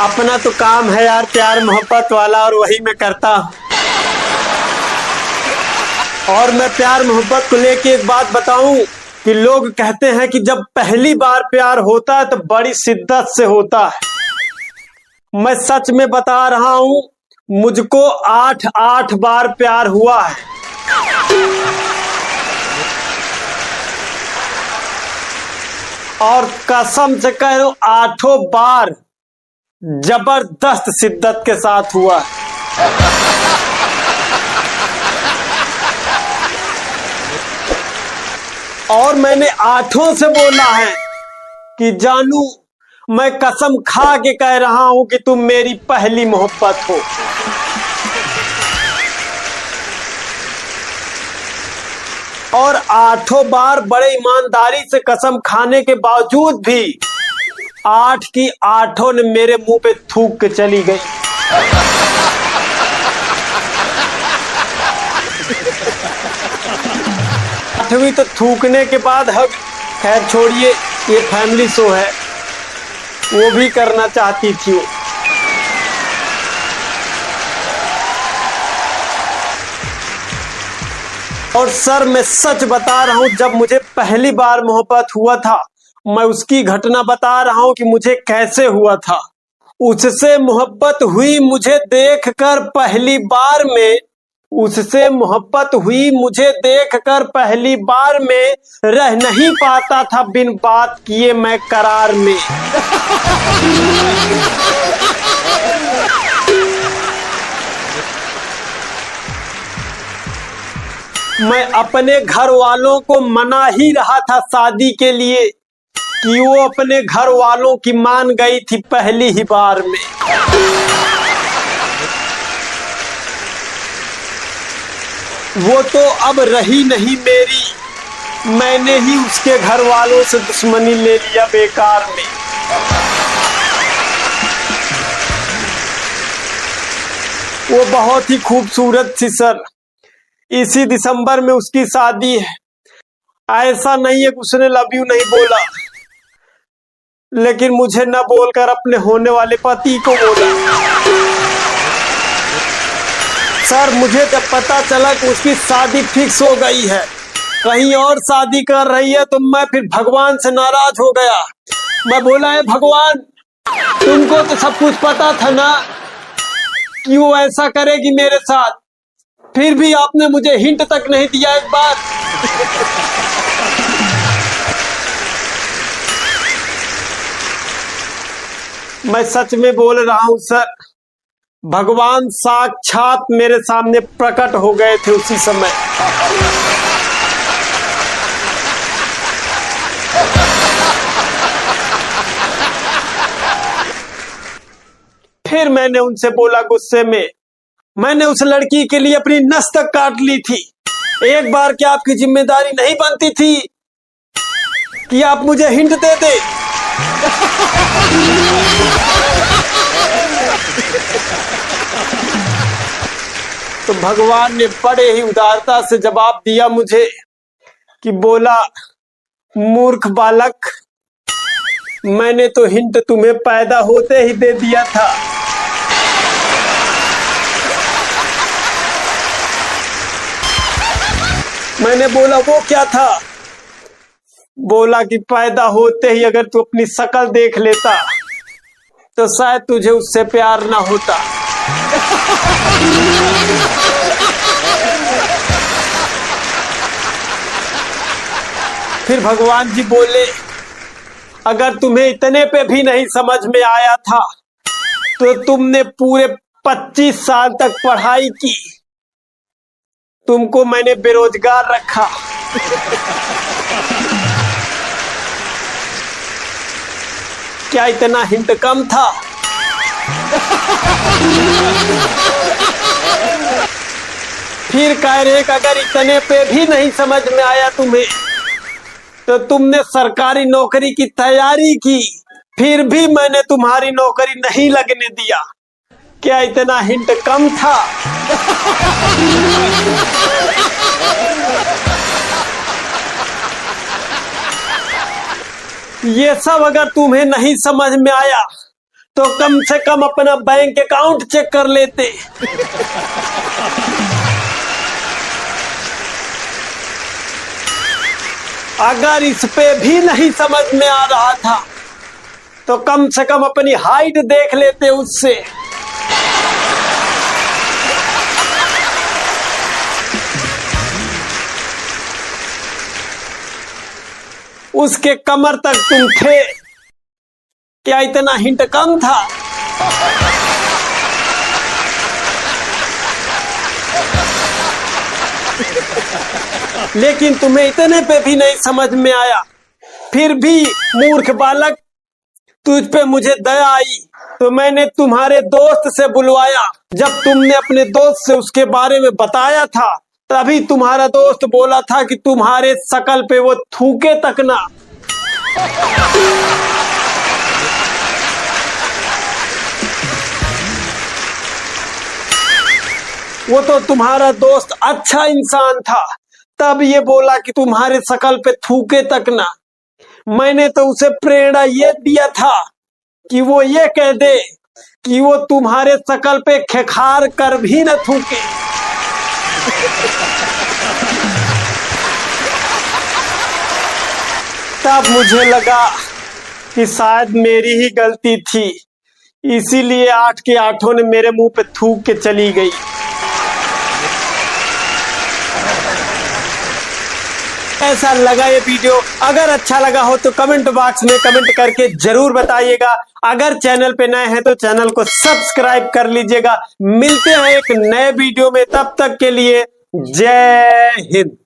अपना तो काम है यार प्यार मोहब्बत वाला, और वही मैं करता हूँ। और मैं प्यार मोहब्बत को लेके एक बात बताऊं कि लोग कहते हैं कि जब पहली बार प्यार होता है तो बड़ी शिद्दत से होता है। मैं सच में बता रहा हूं, मुझको 8 बार प्यार हुआ है। और कसम से कह रहा हूं 8 बार जबरदस्त शिद्दत के साथ हुआ है। और मैंने 8 से बोला है कि जानू, मैं कसम खा के कह रहा हूं कि तुम मेरी पहली मोहब्बत हो। और 8 बार बड़े ईमानदारी से कसम खाने के बावजूद भी 8 की 8 ने मेरे मुंह पे थूक के चली गई। आठवीं तो थूकने के बाद हग, खैर छोड़िए, ये फैमिली शो है, वो भी करना चाहती थी वो। और सर मैं सच बता रहा हूं, जब मुझे पहली बार मोहब्बत हुआ था, मैं उसकी घटना बता रहा हूं कि मुझे कैसे हुआ था। उससे मोहब्बत हुई मुझे देखकर पहली बार में, उससे मोहब्बत हुई मुझे देखकर पहली बार में, रह नहीं पाता था बिन बात किए मैं करार में। मैं अपने घर वालों को मना ही रहा था शादी के लिए कि वो अपने घर वालों की मान गई थी पहली ही बार में। वो तो अब रही नहीं मेरी, मैंने ही उसके घर वालों से दुश्मनी ले लिया बेकार में। वो बहुत ही खूबसूरत थी सर, इसी दिसंबर में उसकी शादी है। ऐसा नहीं है कि उसने लव यू नहीं बोला, लेकिन मुझे न बोलकर अपने होने वाले पति को बोला। सर मुझे जब पता चला कि उसकी शादी फिक्स हो गई है, कहीं और शादी कर रही है, तो मैं फिर भगवान से नाराज हो गया। मैं बोला, है भगवान, तुमको तो सब कुछ पता था ना कि वो ऐसा करेगी मेरे साथ, फिर भी आपने मुझे हिंट तक नहीं दिया एक बार। मैं सच में बोल रहा हूं सर, भगवान साक्षात मेरे सामने प्रकट हो गए थे उसी समय। फिर मैंने उनसे बोला गुस्से में, मैंने उस लड़की के लिए अपनी नस तक काट ली थी। एक बार क्या आपकी जिम्मेदारी नहीं बनती थी कि आप मुझे हिंट दे दे? तो भगवान ने बड़े ही उदारता से जवाब दिया मुझे कि बोला, मूर्ख बालक, मैंने तो हिंट तुम्हें पैदा होते ही दे दिया था। मैंने बोला वो क्या था? बोला कि पैदा होते ही अगर तू अपनी शक्ल देख लेता तो शायद तुझे उससे प्यार ना होता। फिर भगवान जी बोले, अगर तुम्हें इतने पे भी नहीं समझ में आया था तो तुमने पूरे 25 साल तक पढ़ाई की, तुमको मैंने बेरोजगार रखा। क्या इतना हिंट कम था? फिर कह रहे कि अगर इतने पे भी नहीं समझ में आया तुम्हें तो तुमने सरकारी नौकरी की तैयारी की, फिर भी मैंने तुम्हारी नौकरी नहीं लगने दिया। क्या इतना हिंट कम था? ये सब अगर तुम्हें नहीं समझ में आया तो कम से कम अपना बैंक अकाउंट चेक कर लेते। अगर इस पे भी नहीं समझ में आ रहा था तो कम से कम अपनी हाइट देख लेते उससे। उसके कमर तक तुम थे, क्या इतना हिंट कम था? लेकिन तुम्हें इतने पे भी नहीं समझ में आया, फिर भी मूर्ख बालक, तुझ पे मुझे दया आई तो मैंने तुम्हारे दोस्त से बुलवाया। जब तुमने अपने दोस्त से उसके बारे में बताया था तभी तुम्हारा दोस्त बोला था कि तुम्हारे शकल पे वो थूके तक ना। वो तो तुम्हारा दोस्त अच्छा इंसान था, तब ये बोला कि तुम्हारे शकल पे थूके तक ना। मैंने तो उसे प्रेरणा ये दिया था कि वो ये कह दे कि वो तुम्हारे शकल पे खेखार कर भी न थूके। तब मुझे लगा कि शायद मेरी ही गलती थी, इसीलिए 8 के 8 ने मेरे मुंह पे थूक के चली गई। कैसा लगा ये वीडियो? अगर अच्छा लगा हो तो कमेंट बॉक्स में कमेंट करके जरूर बताइएगा। अगर चैनल पे नए हैं तो चैनल को सब्सक्राइब कर लीजिएगा। मिलते हैं एक नए वीडियो में, तब तक के लिए जय हिंद।